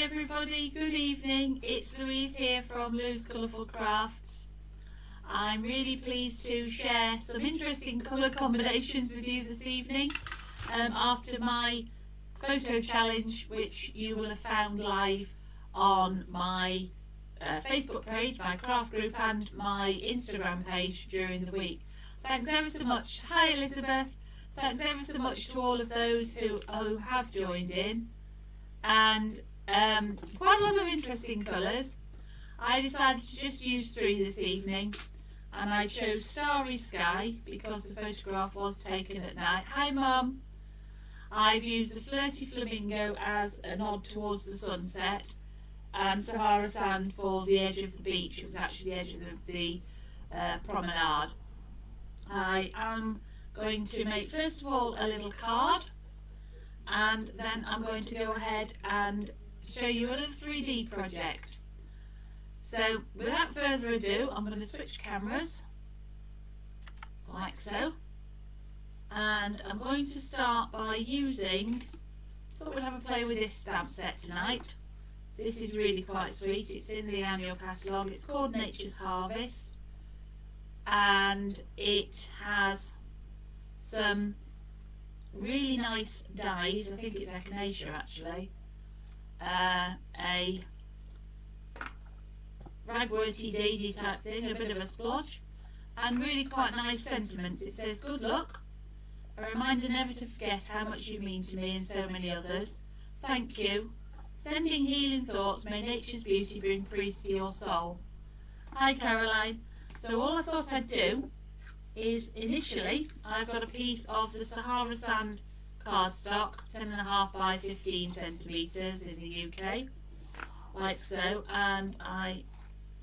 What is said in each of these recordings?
everybody, good evening. It's Louise here from Lou's Colourful Crafts. I'm really pleased to share some interesting colour combinations with you this evening after my photo challenge, which you will have found live on my Facebook page, my craft group and my Instagram page during the week. Thanks ever so much. Hi Elizabeth. Thanks ever so much to all of those who have joined in, and quite a lot of interesting colours. I decided to just use 3 this evening, and I chose Starry Sky because the photograph was taken at night. Hi Mum. I've used the Flirty Flamingo as a nod towards the sunset, and Sahara sand for the edge of the beach. It was actually the edge of the promenade. I am going to make first of all a little card, and then I'm going to go ahead and show you a little 3D project. So without further ado, I'm going to switch cameras like so, and I'm going to start by using, I thought we'd have a play with this stamp set tonight. This is really quite sweet. It's in the annual catalogue. It's called Nature's Harvest, and it has some really nice dies. I think it's echinacea actually. A ragworty daisy type thing, a bit of a splodge, and really quite nice sentiments. It says, "Good luck. A reminder never to forget how much you mean to me and so many others. Thank you. Sending healing thoughts, may nature's beauty bring peace to your soul." Hi Caroline. So all I thought I'd do is, initially I've got a piece of the Sahara sand cardstock, 10.5 by 15 centimetres in the UK, like so, and I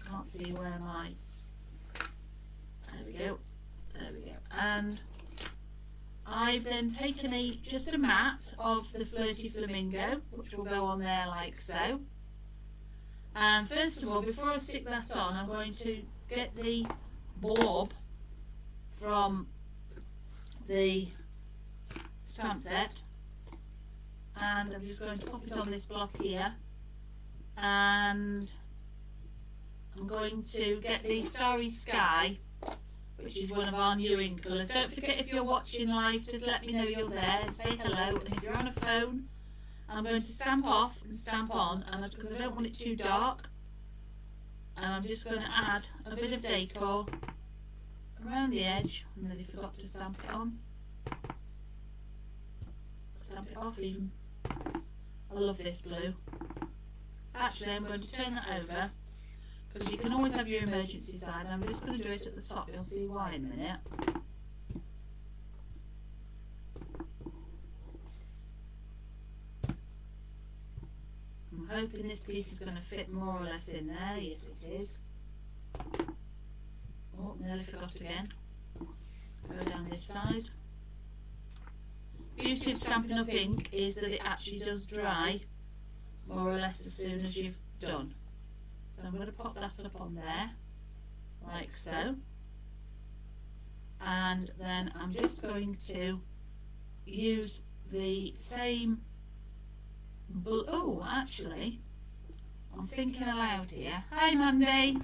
can't see where my, there we go, and I've then taken just a mat of the Flirty Flamingo, which will go on there like so. And first of all, before I stick that on, I'm going to get the blob from the stamp set, and I'm just going to pop it on this block here, and I'm going to get the Starry Sky, which is one of our new ink colours. Don't forget, if you're watching live, to let me know you're there and say hello. And if you're on a phone, I'm going to stamp off and stamp on, and because I don't want it too dark, and I'm just going to add a bit of decor around the edge, and then I forgot to stamp it on. Stamp it off even. I love this blue. Actually, I'm going to turn that over, because you can always have your emergency side, and I'm just going to do it at the top. You'll see why in a minute. I'm hoping this piece is going to fit more or less in there. Yes, it is. Oh, nearly forgot again. Go down this side. Beauty of Stampin'Up ink is that it actually does dry more or less as soon as you've done. So I'm going to pop that up on there, like so. And then I'm just going to use the same blue. Oh, actually, I'm thinking aloud here. Hi Mandy,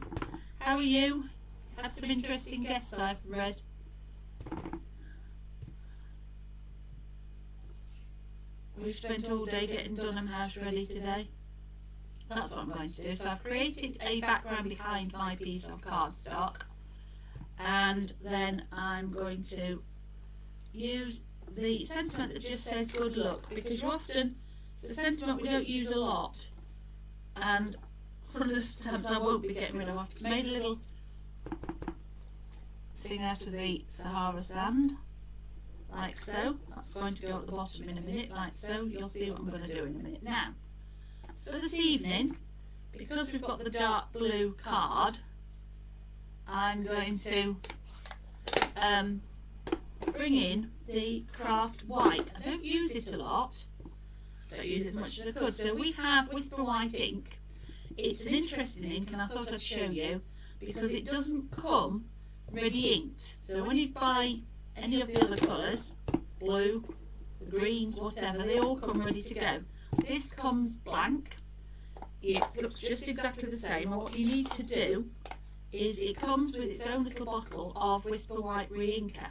how are you? Had some interesting guests I've read. We've spent all day getting Dunham House ready today. That's what I'm going to do. So I've created a background behind my piece of cardstock, and then I'm going to use the sentiment that just says "good luck," because often it's a sentiment we don't use a lot, and one of the stamps I won't be getting rid of. I've made a little thing out of the Sahara sand, like so. That's going to go at the bottom in a minute, like so. You'll see what I'm going to do in a minute. Now, for this evening, because we've got the dark blue card, I'm going to bring in the craft white. I don't use it a lot, don't use it as much as I could. So we have Whisper White ink. It's an interesting ink, and I thought I'd show you, because it doesn't come ready inked. So when you buy any of the other colours, blue, the greens, whatever, they all come ready to go. This comes blank. it looks just exactly the same, and what you need to do is it comes with its own little bottle of Whisper White Re-Inker,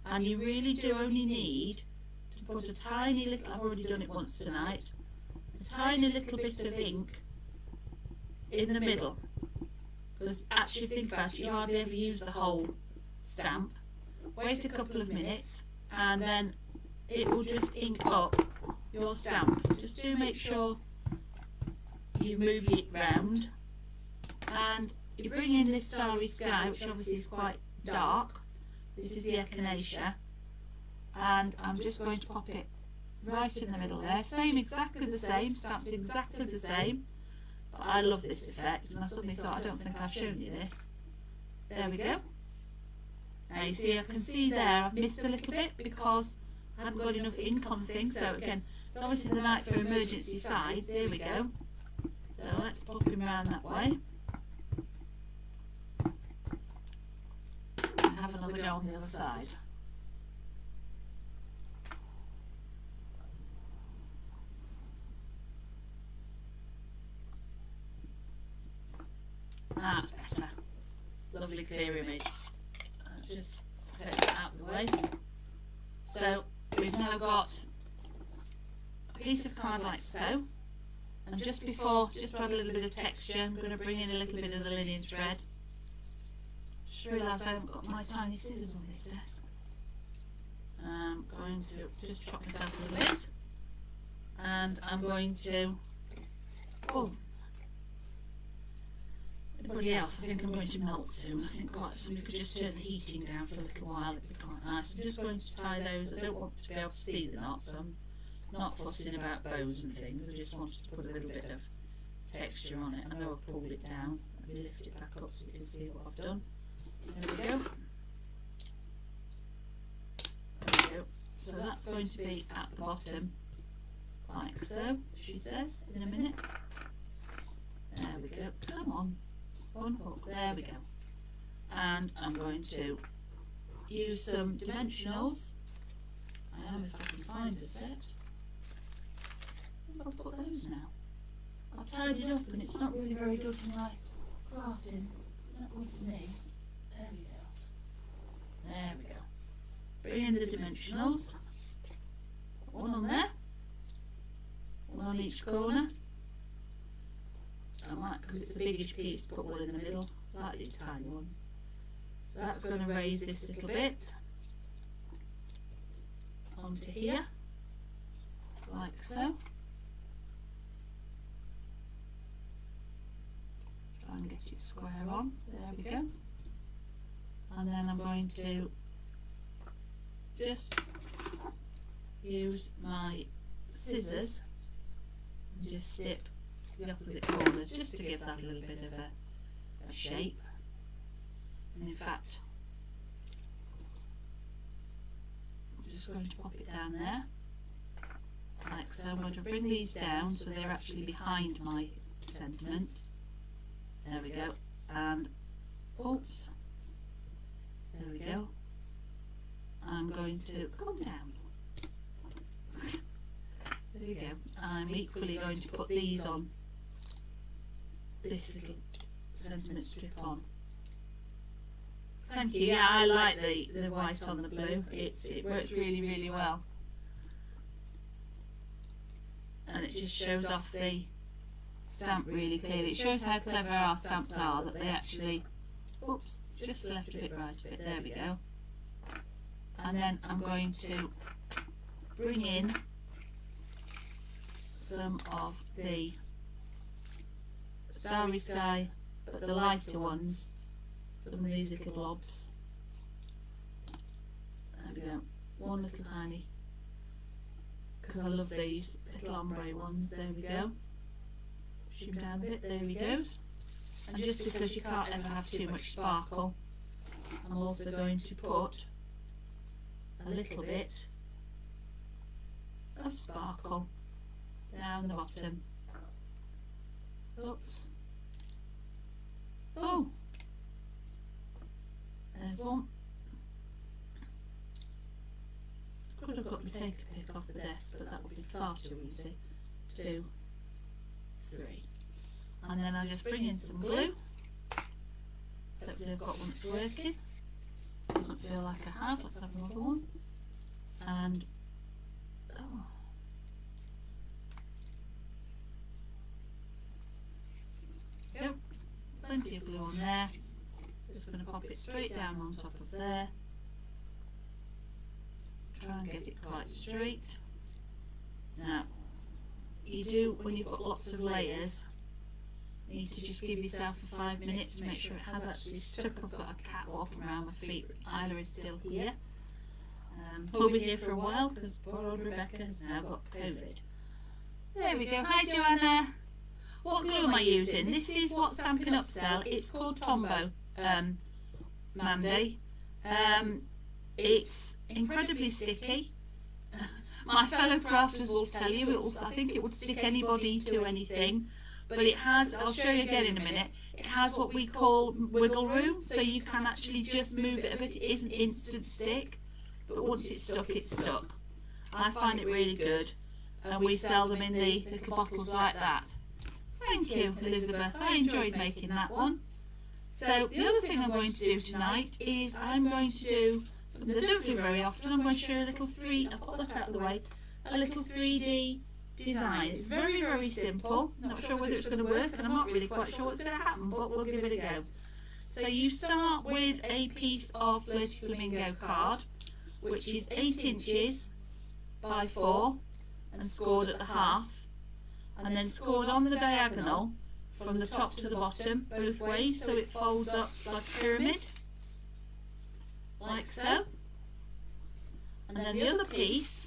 and you really do only need to put a tiny little, I've already done it once tonight, a tiny little bit of ink in the middle, because actually think about it, you hardly ever use the whole stamp. Wait a couple of minutes and then it will just ink up your stamp. Just do make sure you move it round, and you bring in this Starry Sky, which obviously is quite dark. This is the Echinacea, and I'm just going to pop it right in the middle there. Same, exactly the same, stamped exactly the same, but I love this effect, and I suddenly thought, I don't think I've shown you this. There we go. Now you see, I can see there I've missed a little bit because I hadn't got enough ink on the thing. So again, it's obviously the night for emergency sides. Here we go. So let's pop him around that way. And have another go on the other side. That's better. Lovely clear image. Just take that out of the way. So we've now got a piece of card like so, and just before, just to add a little bit of texture, I'm going to bring in a little bit of the linen thread. Just realised I haven't got my tiny scissors on this desk. I'm going to just chop myself a little bit, and I'm going to, anybody else? I think I'm going to melt soon. I think quite somebody could just turn the heating down for a little while. It'd be quite nice. I'm just going to tie those. I don't want to be able to see the knot, so I'm not fussing about bows and things. I just wanted to put a little bit of texture on it. I know I've pulled it down. Let me lift it back up so you can see what I've done. There we go. There we go. So that's going to be at the bottom, like so, she says, in a minute. There we go. Come on. One hook, there we go. And I'm going to use some dimensionals. I am, if I can find a set. Where have I put those now? I've tied it up and it's not really very good for my crafting. It's not good for me. There we go. There we go. Bring in the dimensionals. Put one on there. One on each corner. I might, because it's a biggish piece, put one in the middle, like these tiny ones. So that's going to raise this little bit onto here, like so. Try and get it square on, there we go. And then I'm going to just use my scissors and just snip the opposite corners, just to give that a little bit of a shape. And in fact, I'm just going to pop it down there, like so. I'm going to bring these down so they're actually behind my sentiment. There we go. And oops, there we go. I'm going to come down. There you go. I'm equally going to put these on this little sentiment strip on. Thank you. Yeah, I like the white on the blue. It works really, really well. And it just shows off the stamp really clearly. It shows how clever our stamps are, that they actually, oops, just left a bit right a bit. There we go. And then I'm going to bring in some of the Starry Sky, but the lighter ones, some of these little blobs. There we go. One little tiny, because I love these little ombre ones. There we go. Push him down a bit. There he goes. And just because you can't ever have too much sparkle, I'm also going to put a little bit of sparkle down the bottom. Oops. Oh, there's one. Could have got my take a pick off the desk, but that would be far too easy. 2, 3. And then I'll just bring in some glue. Hopefully I've got one that's working. Doesn't feel like I have. Let's have another one. And oh. Yep, plenty of glue on there. Just going to pop it straight down on top of there. Try and get it quite straight. Now, you do, when you've got lots of layers, you need to just give yourself 5 minutes to make sure it has actually stuck. I've got a cat walking around my feet. Isla is still here. We'll be here for a while because poor old Rebecca has now got COVID. There we go. Hi Joanna. What glue am I using? This is what Stampin'Up sell. It's called Tombow, Mandy. It's incredibly sticky. My fellow crafters will tell you, I think it would stick anybody to anything. But it has, I'll show you again in a minute, it has what we call wiggle room, so you can actually just move it a bit. It isn't instant stick, but once it's stuck, it's stuck. I find it really good, and we sell them in the little bottles like that. Thank you, Elizabeth. I enjoyed making that one. So the other thing I'm going to do tonight is I'm going to do something I don't do very often. I'm going to show you a little I'll put that out of the way, a little 3D design. It's very, very simple. Not sure whether it's going to work, and I'm not really quite sure what's going to happen, but we'll give it a go. So you start with a piece of Flirty Flamingo card, which is 8 inches by 4 and scored at the half, and then scored on the diagonal from the top to the bottom both ways, so it folds up like a pyramid, like so. And then the other piece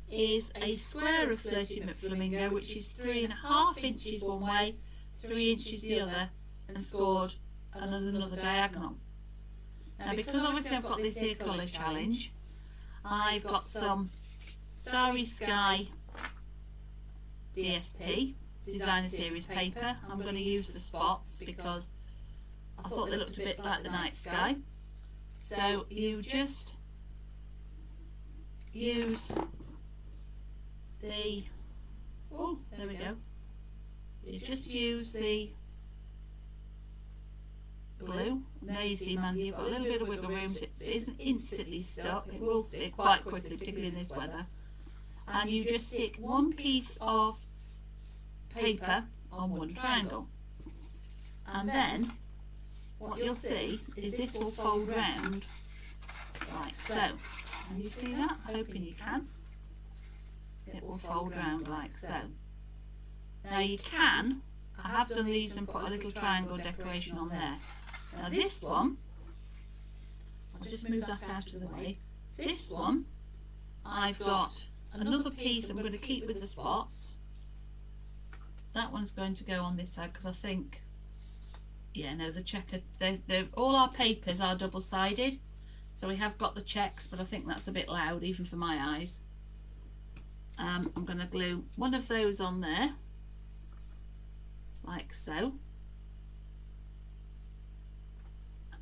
is a square of Flirty Flamingo, which is 3.5 inches one way, 3 inches the other, and scored another diagonal. Now, because obviously I've got this here colour challenge, I've got some Starry Sky DSP, Designer Series paper. I'm going to use the spots because I thought they looked a bit like the night sky. So you just use the, oh, there we go. You just use the glue. And there you see, Mandy, you've got a little bit of wiggle room, so it isn't instantly stuck. It will stick quite quickly, particularly in this weather. And you just stick one piece of paper on one triangle. And then what you'll see is this will fold round like so. Can you see that? Hoping you can. It will fold round like so. Now you can, I have done these and put a little triangle decoration on there. Now this one, I'll just move that out of the way. This one, I've got another piece I'm going to keep with the spots. That one's going to go on this side because I think, yeah, no, the checker, all our papers are double-sided. So we have got the checks, but I think that's a bit loud even for my eyes. I'm going to glue one of those on there, like so.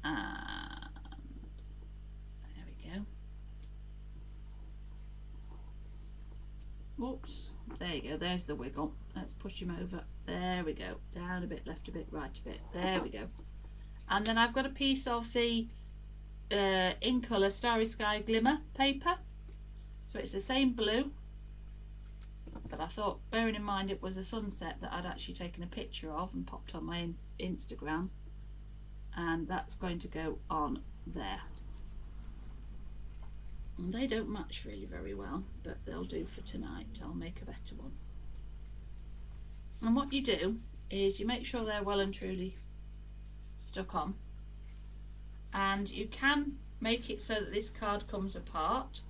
And there we go. Oops, there you go, there's the wiggle. Let's push him over. There we go. Down a bit, left a bit, right a bit. There we go. And then I've got a piece of the in colour Starry Sky Glimmer paper. So it's the same blue, but I thought, bearing in mind it was a sunset that I'd actually taken a picture of and popped on my Instagram, and that's going to go on there. And they don't match really very well, but they'll do for tonight. I'll make a better one. And what you do is you make sure they're well and truly stuck on, and you can make it so that this card comes apart.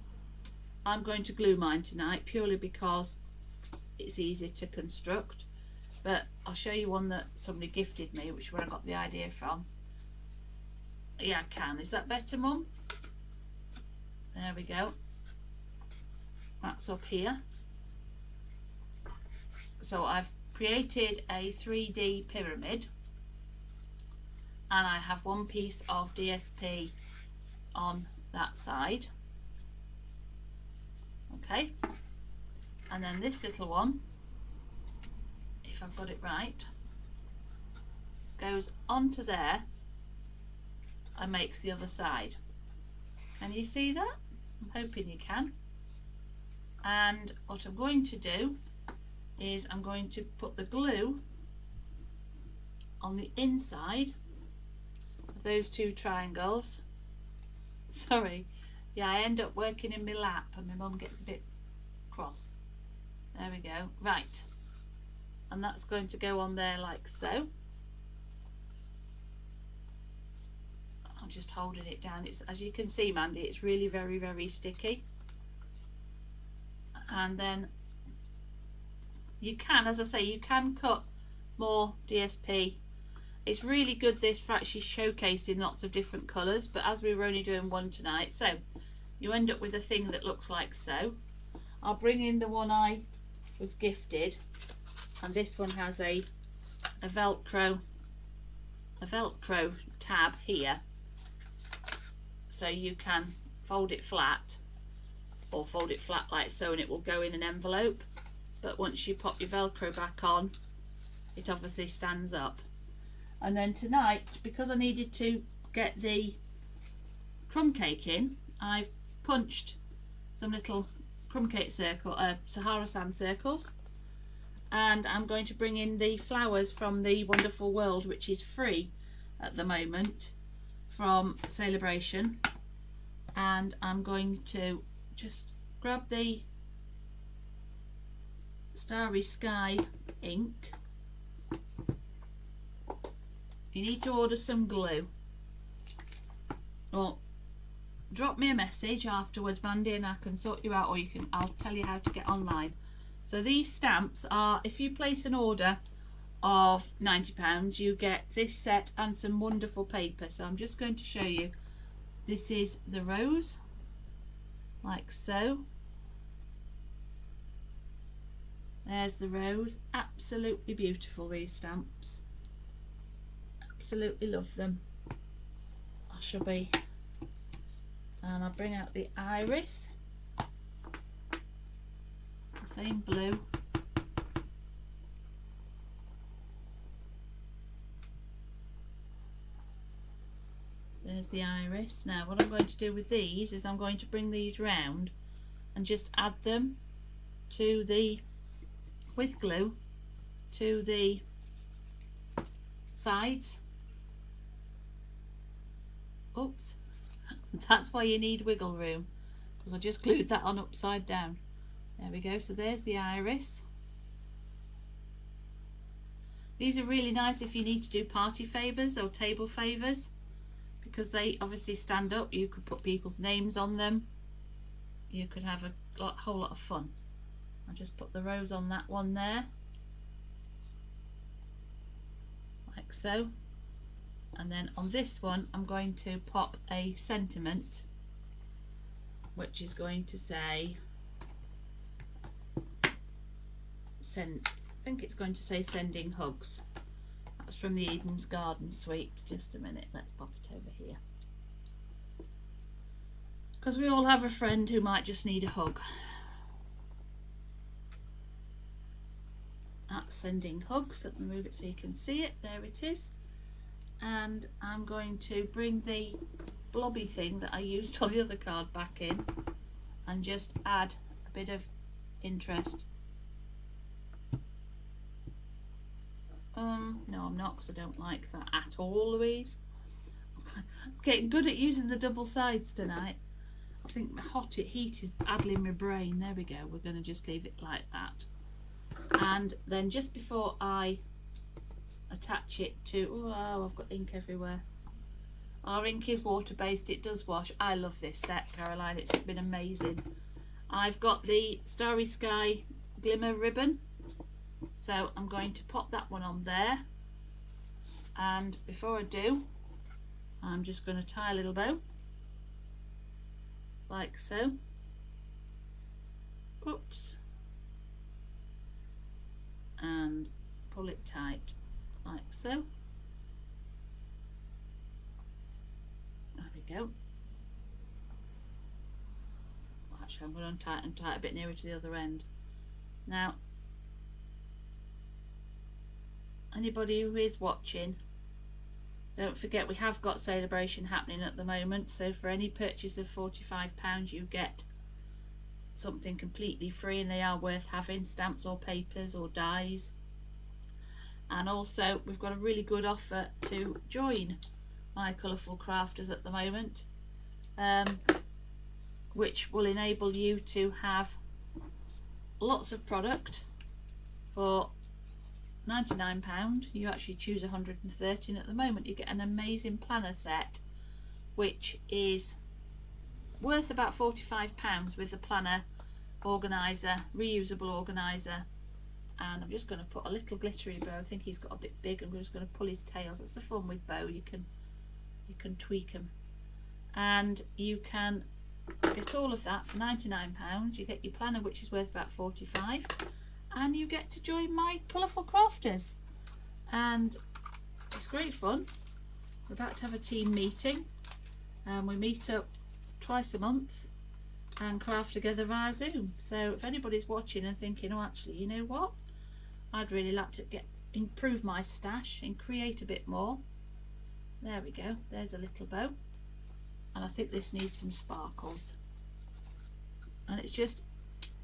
I'm going to glue mine tonight purely because it's easy to construct, but I'll show you one that somebody gifted me, which is where I got the idea from. Yeah, I can. Is that better, Mum? There we go. That's up here. So I've created a 3D pyramid, and I have one piece of DSP on that side. Okay, and then this little one, if I've got it right, goes onto there and makes the other side. Can you see that? I'm hoping you can. And what I'm going to do is I'm going to put the glue on the inside of those two triangles. Sorry, yeah, I end up working in my lap and my mum gets a bit cross. There we go. Right, and that's going to go on there like so. I'm just holding it down. It's, as you can see, Mandy, it's really very, very sticky. And then you can, as I say, you can cut more DSP. It's really good this for actually showcasing lots of different colours, but as we were only doing one tonight, so you end up with a thing that looks like so. I'll bring in the one I was gifted, and this one has a Velcro tab here, so you can fold it flat, or fold it flat like so, and it will go in an envelope. But once you pop your Velcro back on, it obviously stands up. And then tonight, because I needed to get the crumb cake in, I've punched some little crumb cake Sahara sand circles, and I'm going to bring in the flowers from the Wonderful World, which is free at the moment from Celebration. And I'm going to just grab the Starry Sky ink. You need to order some glue. Well, drop me a message afterwards, Mandy, and I can sort you out, or I'll tell you how to get online. So these stamps are, if you place an order of £90, you get this set and some wonderful paper. So I'm just going to show you. This is the rose, like so. There's the rose. Absolutely beautiful, these stamps. Absolutely love them. I shall be. And I'll bring out the iris. The same blue. There's the iris. Now what I'm going to do with these is I'm going to bring these round and just add them to the, with glue, to the sides. Oops, that's why you need wiggle room, because I just glued that on upside down. There we go. So there's the iris. These are really nice if you need to do party favours or table favours, because they obviously stand up. You could put people's names on them. You could have a whole lot of fun. I'll just put the rose on that one there, like so. And then on this one I'm going to pop a sentiment, which is going to say I think it's going to say sending hugs. That's from the Eden's Garden Suite. Just a minute, let's pop it over here, because we all have a friend who might just need a hug. That's sending hugs. Let me move it so you can see it. There it is. And I'm going to bring the blobby thing that I used on the other card back in and just add a bit of interest. No, I'm not, because I don't like that at all, Louise. I'm getting good at using the double sides tonight. I think my heat is addling my brain. There we go. We're going to just leave it like that. And then just before I attach it to, oh, I've got ink everywhere. Our ink is water based, it does wash. I love this set, Caroline, it's been amazing. I've got the Starry Sky glimmer ribbon, so I'm going to pop that one on there. And before I do, I'm just going to tie a little bow, like so. Oops. And pull it tight, like so. There we go. Well, actually, I'm going to tie it a bit nearer to the other end. Now, anybody who is watching Don't forget we have got celebration happening at the moment, so for any purchase of £45 you get something completely free, and they are worth having, stamps or papers or dies. And also we've got a really good offer to join My Colourful Crafters at the moment, which will enable you to have lots of product for £99. You actually choose 130, and at the moment you get an amazing planner set which is worth about £45 with the planner organiser, reusable organiser. And I'm just going to put a little glittery bow. I think he's got a bit big. I'm just going to pull his tails. That's the fun with bow, you can tweak them, and you can get all of that for £99. You get your planner, which is worth about £45, and you get to join My Colourful Crafters, and it's great fun. We're about to have a team meeting, and we meet up twice a month and craft together via Zoom. So if anybody's watching and thinking, oh actually, you know what, I'd really like to improve my stash and create a bit more, there we go, there's a little bow, and I think this needs some sparkles, and it's just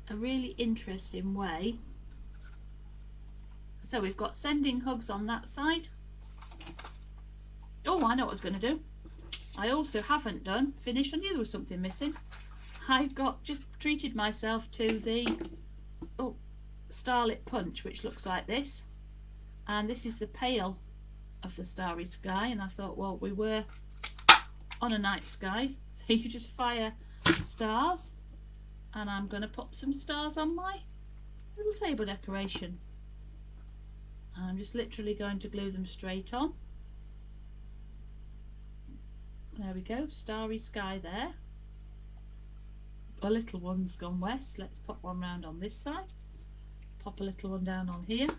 a really interesting way. So we've got sending hugs on that side. Oh, I know what I was going to do. I also haven't finished. I knew there was something missing. I've just treated myself to the Starlit Punch, which looks like this, and this is the pale of the starry sky, and I thought, well, we were on a night sky, so you just fire stars, and I'm going to pop some stars on my little table decoration. I'm just literally going to glue them straight on. There we go, starry sky there. A little one's gone west. Let's pop one round on this side. Pop a little one down on here.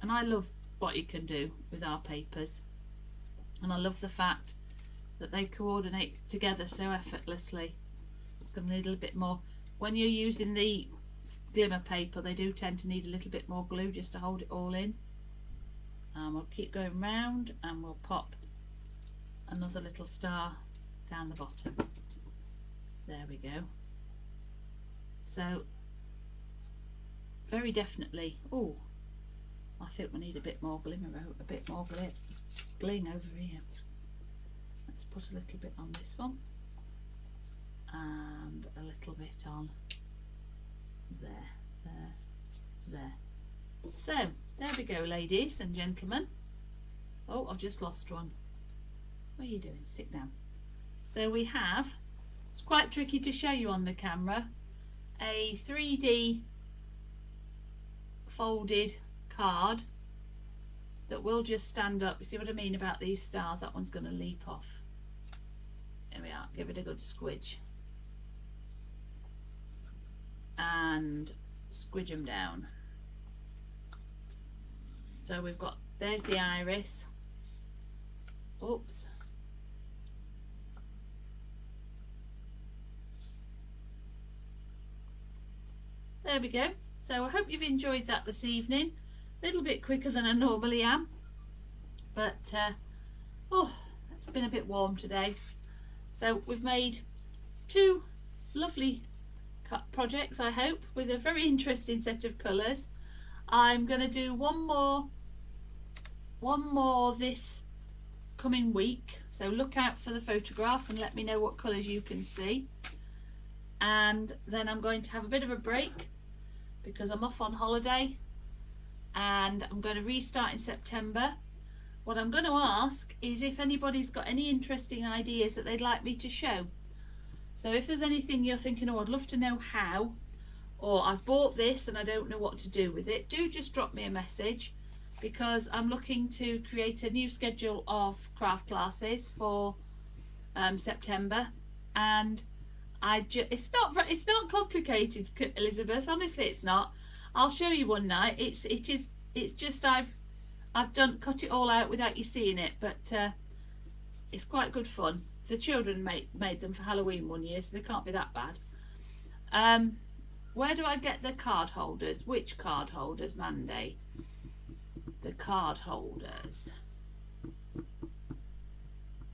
And I love what you can do with our papers. And I love the fact that they coordinate together so effortlessly. It's going to need a little bit more. When you're using the glimmer paper, they do tend to need a little bit more glue just to hold it all in. And we'll keep going round, and we'll pop another little star down the bottom. There we go. So very definitely, oh, I think we need a bit more glimmer, a bit more bling over here. Let's put a little bit on this one, and a little bit on there. So there we go, ladies and gentlemen. Oh, I've just lost one. What are you doing? Stick down. So we have, it's quite tricky to show you on the camera, a 3D folded card that will just stand up. You see what I mean about these stars? That one's going to leap off. There we are. Give it a good squidge. And squidge them down. So we've got, there's the iris. Oops. There we go. So I hope you've enjoyed that this evening. A little bit quicker than I normally am, but oh, it's been a bit warm today. So we've made two lovely projects, I hope, with a very interesting set of colours. I'm going to do one more this coming week, so look out for the photograph and let me know what colours you can see. And then I'm going to have a bit of a break because I'm off on holiday, and I'm going to restart in September. What I'm going to ask is if anybody's got any interesting ideas that they'd like me to show. So if there's anything you're thinking, oh, I'd love to know how, or I've bought this and I don't know what to do with it, do just drop me a message, because I'm looking to create a new schedule of craft classes for September, and it's not complicated, Elizabeth. Honestly, it's not. I'll show you one night. It's just I've cut it all out without you seeing it, but it's quite good fun. The children made them for Halloween one year, so they can't be that bad. Where do I get the card holders? Which card holders, Mandy? The card holders.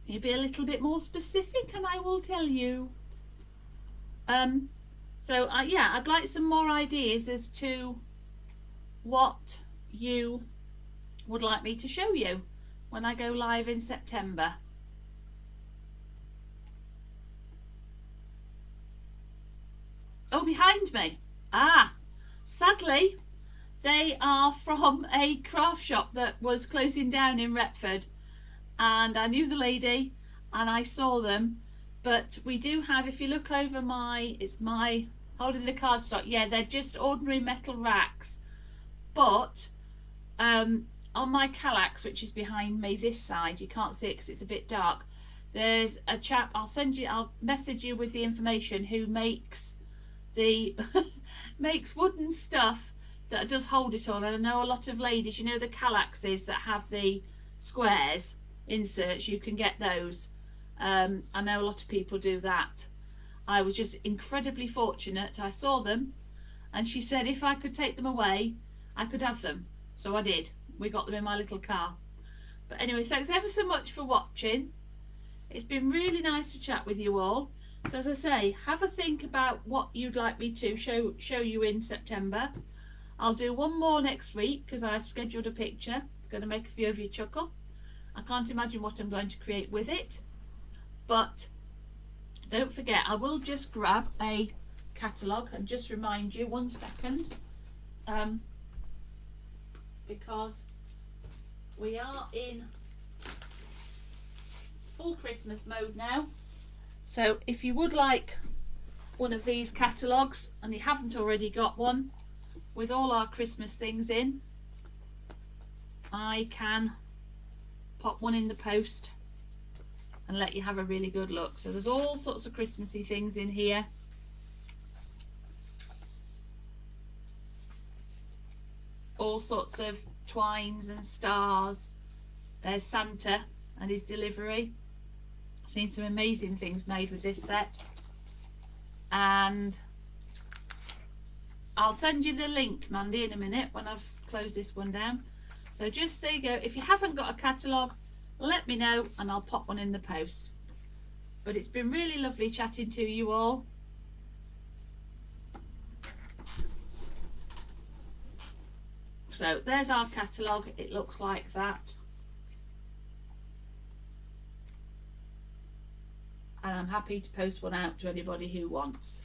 you be a little bit more specific and I will tell you. So yeah, I'd like some more ideas as to what you would like me to show you when I go live in September. Oh, behind me. Sadly, they are from a craft shop that was closing down in Retford, and I knew the lady and I saw them. But we do have, if you look over it's my holding the cardstock, yeah, they're just ordinary metal racks, but on my Kallax, which is behind me this side, you can't see it because it's a bit dark, there's a chap, I'll message you with the information, who makes the makes wooden stuff that does hold it all. And I know a lot of ladies, you know the Kallaxes that have the squares inserts, you can get those. I know a lot of people do that. I was just incredibly fortunate. I saw them and she said if I could take them away I could have them, so I did. We got them in my little car. But anyway, thanks ever so much for watching. It's been really nice to chat with you all. So as I say, have a think about what you'd like me to show you in September. I'll do one more next week because I've scheduled a picture. It's going to make a few of you chuckle. I can't imagine what I'm going to create with it. But don't forget, I will just grab a catalogue and just remind you, 1 second, because we are in full Christmas mode now. So if you would like one of these catalogues and you haven't already got one with all our Christmas things in, I can pop one in the post and let you have a really good look. So there's all sorts of Christmassy things in here. All sorts of twines and stars. There's Santa and his delivery. I've seen some amazing things made with this set. And I'll send you the link, Mandy, in a minute when I've closed this one down. So just there you go. If you haven't got a catalogue, let me know and I'll pop one in the post. But it's been really lovely chatting to you all. So there's our catalogue. It looks like that. And I'm happy to post one out to anybody who wants.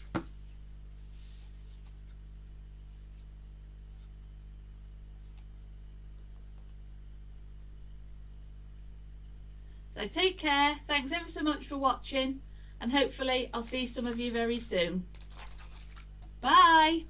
So take care, thanks ever so much for watching, and hopefully I'll see some of you very soon. Bye!